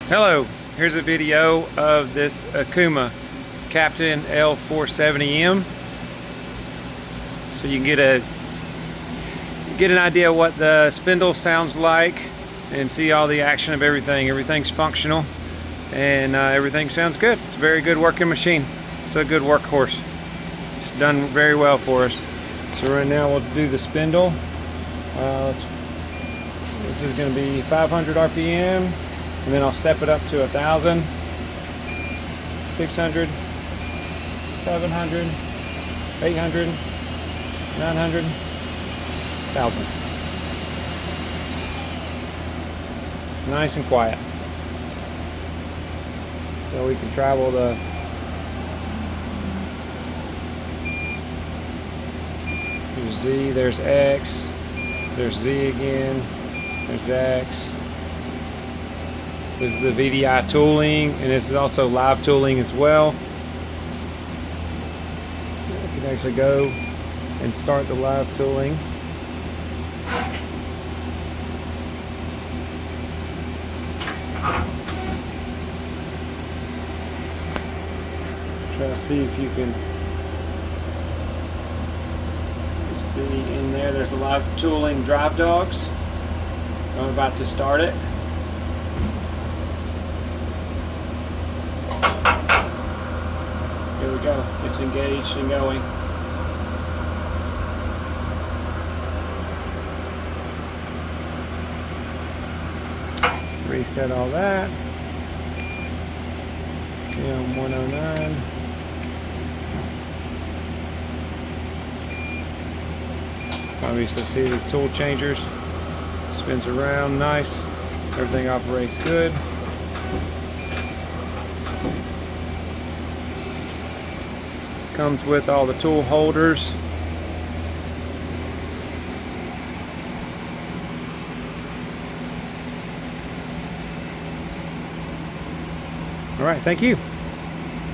Hello, here's a video of this Okuma Captain L470M, so you can get an idea what the spindle sounds like and see all the action of everything. Everything's functional and everything sounds good. It's a very good working machine. It's a good workhorse. It's done very well for us. So right now we'll do the spindle. This is going to be 500 RPM. And then I'll step it up to 1,000, 600, 700, 800, 900, 1,000. Nice and quiet. So we can travel the there's Z, there's X, there's Z again, there's X. This is the VDI tooling, and this is also live tooling as well. You can actually go and start the live tooling. Try to see if you can see in there. There's a live tooling drive dogs. I'm about to start it. Here we go. It's engaged and going. Reset all that. Okay, 109. Obviously see the tool changers. Spins around nice. Everything operates good. Comes with all the tool holders. All right, thank you.